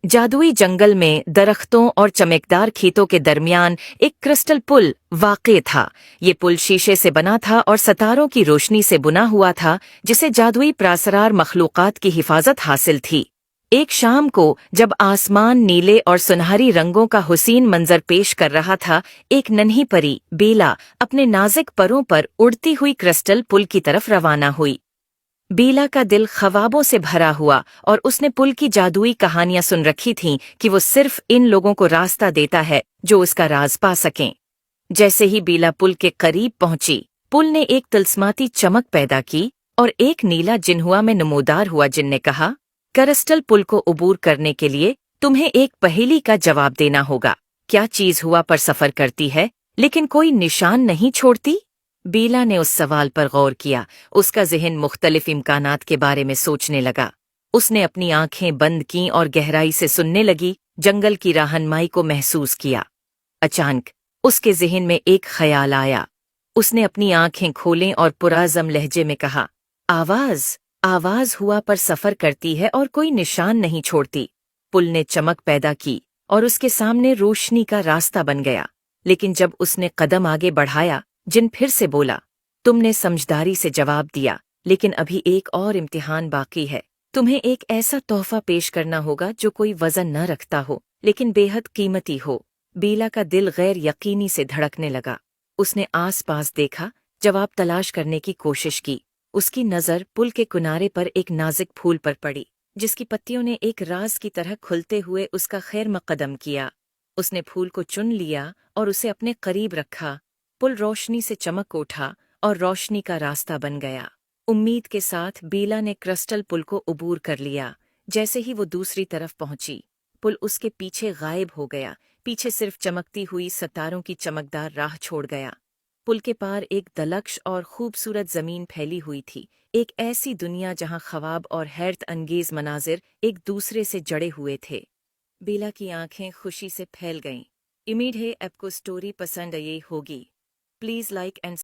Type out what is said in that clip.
जादुई जंगल में दरख्तों और चमकदार खेतों के दरमियान एक क्रिस्टल पुल वाक़ई था। ये पुल शीशे से बना था और सितारों की रोशनी से बुना हुआ था, जिसे जादुई प्रासरार मखलूक़ात की हिफाजत हासिल थी। एक शाम को जब आसमान नीले और सुनहरी रंगों का हुसीन मंजर पेश कर रहा था, एक नन्ही परी बेला अपने नाजुक परों पर उड़ती हुई क्रिस्टल पुल की तरफ रवाना हुई। बेला का दिल ख्वाबों से भरा हुआ और उसने पुल की जादुई कहानियां सुन रखी थीं कि वो सिर्फ इन लोगों को रास्ता देता है जो उसका राज पा सकें। जैसे ही बेला पुल के करीब पहुंची, पुल ने एक तिलस्माती चमक पैदा की और एक नीला जिन्हुआ में नमूदार हुआ जिन ने कहा, क्रिस्टल पुल को अबूर करने के लिए तुम्हें एक पहेली का जवाब देना होगा। क्या चीज हुआ पर सफर करती है लेकिन कोई निशान नहीं छोड़ती? बेला ने उस सवाल पर गौर किया। उसका ज़हन मुख्तलिफ इम्कानात के बारे में सोचने लगा। उसने अपनी आंखें बंद कीं और गहराई से सुनने लगी, जंगल की रहनुमाई को महसूस किया। अचानक उसके ज़हन में एक ख्याल आया। उसने अपनी आंखें खोलें और पुराज़म लहजे में कहा, आवाज़ आवाज़ हुआ पर सफ़र करती है और कोई निशान नहीं छोड़ती। पुल ने चमक पैदा की और उसके सामने रोशनी का रास्ता बन गया। लेकिन जब उसने कदम आगे बढ़ाया, जिन फिर से बोला, तुमने समझदारी से जवाब दिया, लेकिन अभी एक और इम्तिहान बाकी है। तुम्हें एक ऐसा तोहफा पेश करना होगा जो कोई वजन न रखता हो लेकिन बेहद कीमती हो। बेला का दिल गैर यकीनी से धड़कने लगा। उसने आस पास देखा, जवाब तलाश करने की कोशिश की। उसकी नज़र पुल के किनारे पर एक नाजुक फूल पर पड़ी, जिसकी पत्तियों ने एक राज की तरह खुलते हुए उसका खैर मकदम किया। उसने फूल को चुन लिया और उसे अपने करीब रखा। पुल रोशनी से चमक उठा और रोशनी का रास्ता बन गया। उम्मीद के साथ बेला ने क्रिस्टल पुल को अबूर कर लिया। जैसे ही वो दूसरी तरफ पहुंची, पुल उसके पीछे गायब हो गया। पीछे सिर्फ चमकती हुई सितारों की चमकदार राह छोड़ गया। पुल के पार एक दलक्ष और खूबसूरत जमीन फैली हुई थी, एक ऐसी दुनिया जहां ख्वाब और हैरत अंगेज मनाजिर एक दूसरे से जड़े हुए थे। बेला की आंखें खुशी से फैल गईं। उम्मीद है आपको स्टोरी पसंद आई होगी। Please like and